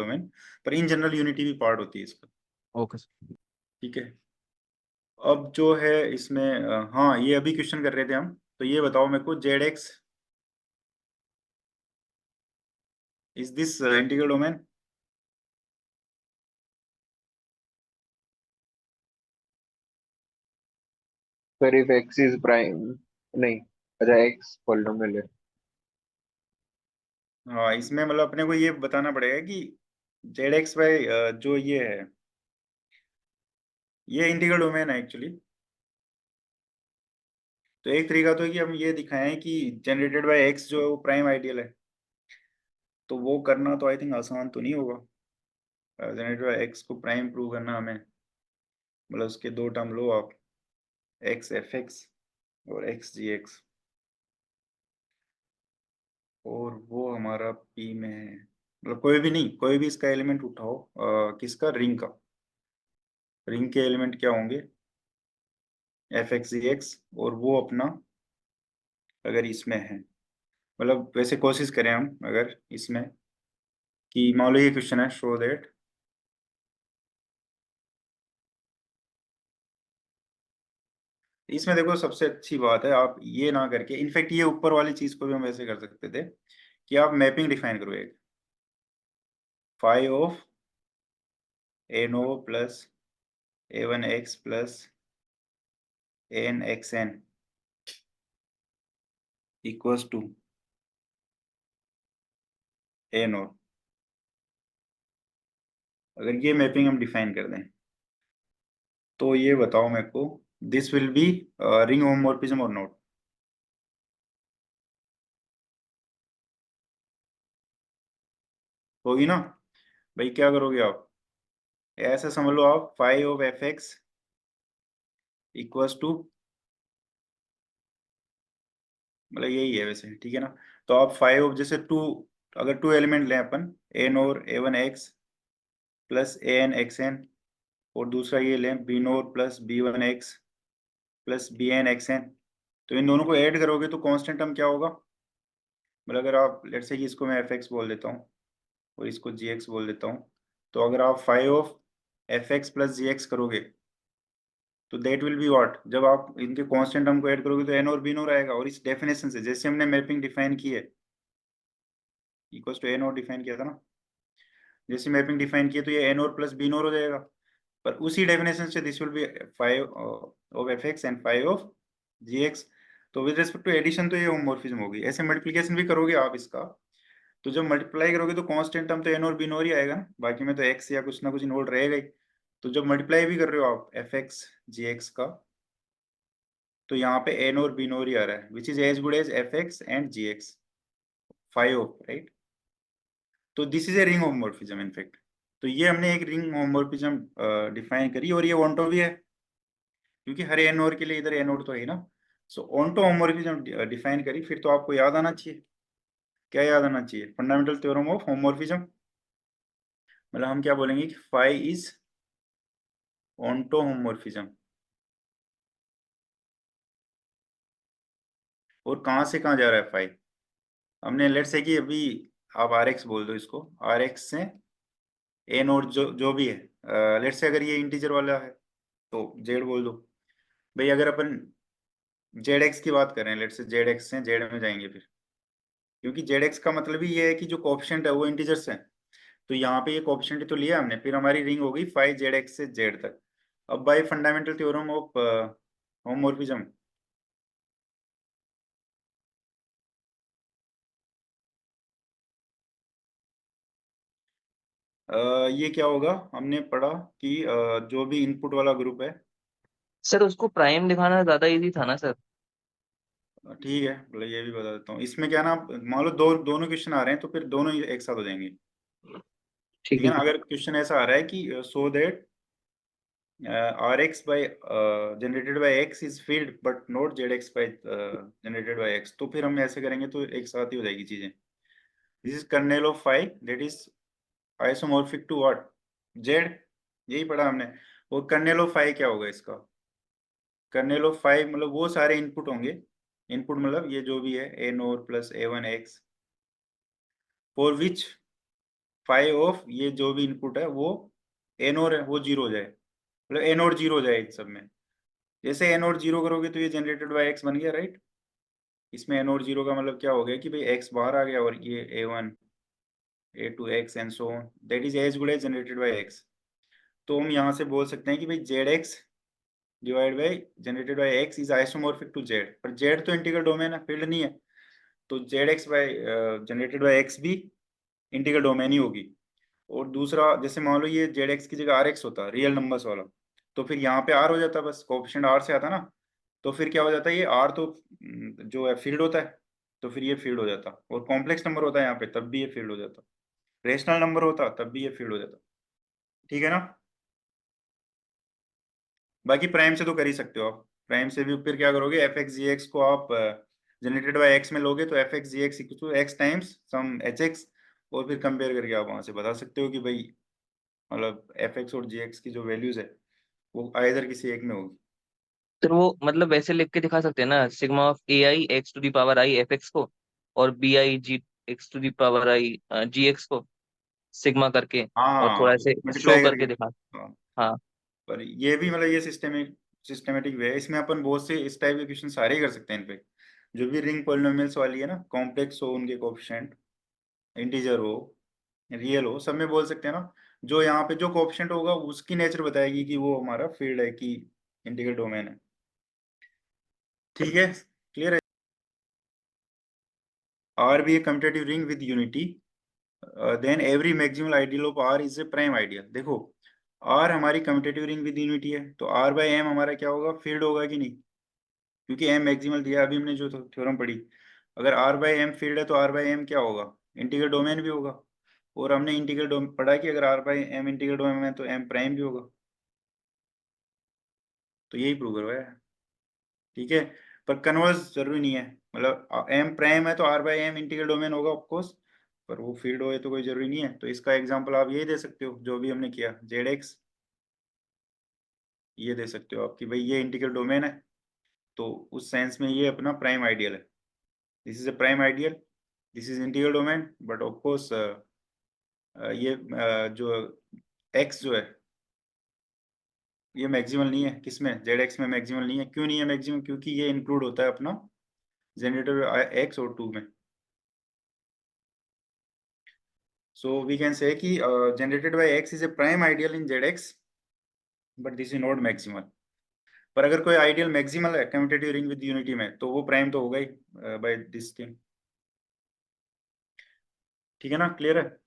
Domain, पर in general unity भी part होती है इसका। Okay sir. ठीक है, अब जो है इसमें हाँ ये अभी क्वेश्चन कर रहे थे हम, तो ये बताओ मेरे को, Z x is this integral domain? Sir if x is prime, नहीं, अच्छा एक्स पॉलिनोमियल है। हाँ इसमें मतलब अपने को ये बताना पड़ेगा कि जेड एक्स बाई जो ये है, ये इंटीग्रल डोमेन है एक्चुअली। तो एक तरीका तो है कि हम ये दिखाएं कि जनरेटेड बाय एक्स जो है वो प्राइम आइडियल है, तो वो करना तो आई थिंक आसान तो नहीं होगा। जनरेटेड बाय एक्स को प्राइम प्रूव करना हमें, मतलब उसके दो टर्म लो आप, एक्स एफ एक्स और एक्स जी एक्स, और वो हमारा पी में है, मतलब कोई भी नहीं, कोई भी इसका एलिमेंट उठाओ, किसका, रिंग का, रिंग के एलिमेंट क्या होंगे, एफ एक्स जी एक्स, और वो अपना अगर इसमें है, मतलब वैसे कोशिश करें हम अगर इसमें, कि मान लो ये क्वेश्चन है, शो दैट इसमें देखो सबसे अच्छी बात है आप ये ना करके, इनफैक्ट ये ऊपर वाली चीज को भी हम ऐसे कर सकते थे कि आप मैपिंग डिफाइन करो एक, phi of a naught plus a one x plus n x n equals to a naught, अगर ये मैपिंग हम डिफाइन कर दें तो ये बताओ मेरे को, this will B ring homomorphism और नॉट? होगी ना? भाई क्या करोगे आप, ऐसा समझ लो आप, five of F x equals to, मतलब यही है वैसे, ठीक है ना? तो आप फाइव ऑफ, जैसे टू, अगर टू एलिमेंट लें अपन, एन और a one x plus a n x n, और दूसरा ये लें b naught plus b one x plus b n x n, तो इन दोनों को ऐड करोगे तो कांस्टेंट टर्म क्या होगा, मतलब अगर आप लेट्स से कि इसको मैं एफ एक्स बोल देता हूँ और इसको जी एक्स बोल देता हूँ, तो अगर आप five of F X plus G X करोगे तो देट विल बी व्हाट, जब आप इनके कांस्टेंट टर्म को ऐड करोगे तो एन और बी नोर आएगा, और इस डेफिनेशन से जैसे हमने मैपिंग डिफाइन की है, इक्वल्स टू एन और डिफाइन किया था ना, जैसे मैपिंग डिफाइन किया तो ये एन और प्लस बी नोर हो जाएगा, पर उसी डेफिनेशन से this will be phi of F x and phi of G X. तो विद रिस्पेक्ट टू एडिशन तो ये होमोमॉर्फिज्म होगी, ऐसे मल्टीप्लिकेशन भी करोगे आप इसका, तो जब मल्टीप्लाई करोगे तो कांस्टेंट टर्म तो एन और बी नोर ही आएगा ना, बाकी में तो एक्स या कुछ ना कुछ इन्वॉल्व रहेगा ही। तो जब मल्टीप्लाई भी कर रहे हो आप एफ एक्स जी एक्स का, तो यहाँ पे एन और बी नोर ही आ रहा है, which is as good as f x and g x, five of, right? तो this is a ring homomorphism in fact. तो ये हमने एक रिंग होमोमॉर्फिज्म डिफाइन करी, और ये ऑन्टो भी है, क्योंकि हर एन और के लिए इधर एन और तो है ही ना। सो ऑन्टो होमोमॉर्फिज्म डिफाइन करी, फिर तो आपको याद आना चाहिए, क्या याद आना चाहिए, फंडामेंटल थ्योरम ऑफ होमोमॉर्फिज्म, मतलब हम क्या बोलेंगे कि फाई इज ऑन्टो होमोमॉर्फिज्म। और कहाँ से कहाँ जा रहा है फाई, हमने लेट से कि अभी आप आर एक्स बोल दो इसको, आर एक्स से एन और जो जो भी है, लेट से अगर ये इंटीजर वाला है तो जेड बोल दो। भाई अगर अपन जेड एक्स की बात करें, लेट से जेड एक्स से जेड में जाएंगे फिर, क्योंकि जेड एक्स का मतलब ही ये है कि जो कोएफिशिएंट है वो इंटीजर्स है, तो यहाँ पे ये कोएफिशिएंट तो लिया हमने, फिर हमारी रिंग हो गई फाइव जेड एक्स से जेड तक। अब bye fundamental theorem of homomorphism, ये क्या होगा, हमने पढ़ा कि जो भी इनपुट वाला ग्रुप है, सर उसको प्राइम दिखाना ज्यादा इजी था ना सर। ठीक है मतलब ये भी बता देता हूँ, इसमें क्या ना, मान लो दो दोनों क्वेश्चन आ रहे हैं तो फिर दोनों ही एक साथ हो जाएंगे, ठीक ठीक है है ना? सर। अगर क्वेश्चन ऐसा आ रहा है कि so that R X by generated by X is field but not Z X by generated by X, तो फिर हम ऐसे करेंगे तो एक साथ ही हो जाएगी चीजें। This is kernel of phi that is isomorphic to what, Z, यही पढ़ा हमने। और कर्नेल ऑफ फाइव क्या होगा इसका, कर्नेल ऑफ फाइव मतलब वो सारे इनपुट होंगे, इनपुट मतलब ये जो भी है a naught plus a one x, for which five of ये जो भी इनपुट है वो एन और है वो जीरो हो जाए, मतलब एन और जीरो हो जाए इन सब में। जैसे एन और जीरो करोगे तो ये जनरेटेड बाय एक्स बन गया, राइट। इसमें एन और जीरो का मतलब क्या हो गया कि भाई एक्स बाहर आ गया और ये A1 A2 X and so on, that is as good as generated by X. तो हम यहाँ से बोल सकते हैं कि भाई Z X divide by generated by X is isomorphic to Z, पर जेड तो इंटीग्रल डोमेन है, फील्ड नहीं है। तो Z X by generated by X भी इंटीग्रल डोमेन ही होगी। और दूसरा, जैसे मान लो ये जेड एक्स की जगह आर एक्स होता रियल नंबर्स वाला, तो फिर यहाँ पे आर हो जाता, बस कोएफिशिएंट आर से आता ना। तो फिर क्या हो जाता है, ये आर तो जो है फील्ड होता है, तो फिर ये फील्ड हो जाता। और कॉम्प्लेक्स नंबर होता है यहाँ पे, तब भी ये फील्ड हो जाता। रेशनल नंबर होता तब भी ये फील्ड हो जाता। ठीक है ना। बाकी प्राइम से तो कर ही सकते हो आप। प्राइम से भी फिर क्या करोगे, एफ एक्स जी एक्स को आप जनरेटेड बाय एक्स में लोगे, तो F X G X equal to X times some H X. और फिर कंपेयर करके आप वहां से बता सकते हो कि भाई मतलब एफ एक्स और जी एक्स की जो वैल्यूज है वो आइदर किसी एक में होगी। सर वो मतलब वैसे लिख के दिखा सकते हैं ना, sigma of A I X to the power I F X को, और B I G X to the power I G X को, सिग्मा करके, और हाँ, थोड़ा ऐसे शो मल्टीप्लाई करके। करके दिखा। हाँ, हाँ। पर ये भी मतलब ये सिस्टमेटिक वे है। इसमें अपन बहुत से इस टाइप के क्वेश्चन सारे ही कर सकते हैं। इनपे जो भी रिंग पॉलिनोमियल्स वाली है ना, कॉम्प्लेक्स हो उनके कोएफिशिएंट, इंटीजर हो रियल हो, सब में बोल सकते हैं ना। जो यहाँ पे जो कोएफिशिएंट होगा उसकी नेचर बताएगी कि वो हमारा फील्ड है कि इंटीग्रल डोमेन है। ठीक है, क्लियर है। R be a commutative ring with unity, then every maximal ideal of R is a prime ideal. देखो, आर हमारी कम्यूटेटिव रिंग विद यूनिटी है, तो आर बाई एम हमारा क्या होगा, फील्ड होगा कि नहीं, क्योंकि एम मैक्सिमल दिया अभी हमने जो थ्योरम पढ़ी। अगर आर बाई एम फील्ड है तो आर बाई एम क्या होगा, इंटीग्रल डोमेन भी होगा। और हमने इंटीग्रल डोमेन पढ़ा कि अगर R by M integral domain है तो एम प्राइम भी होगा। तो यही प्रूव करवाया है। ठीक है, पर कन्वर्स जरूरी नहीं है, मतलब एम प्राइम है तो R by M integral domain होगा ऑफकोर्स, पर वो फील्ड हो तो कोई जरूरी नहीं है। तो इसका एग्जांपल आप यही दे सकते हो जो भी हमने किया, जेड एक्स, ये दे सकते हो आप कि भाई ये इंटीग्रल डोमेन है, तो उस सेंस में ये अपना प्राइम आइडियल है। This is a prime ideal, this is integral domain, but of course ये जो एक्स जो है ये मैक्सिमल नहीं है, किसमें, जेड एक्स में मैक्सिमल नहीं है। क्यों नहीं है मैक्सिमम, क्योंकि ये इंक्लूड होता है अपना जनरेटर एक्स और टू में। सो वी कैन से कि generated by x is a prime ideal in Z x, but this is not maximal. पर अगर कोई आइडियल मैक्सिमल है कम्यूटेटिव रिंग विद यूनिटी में, तो वो प्राइम तो होगा ही बाय दिस थिंग। ठीक है ना, क्लियर है।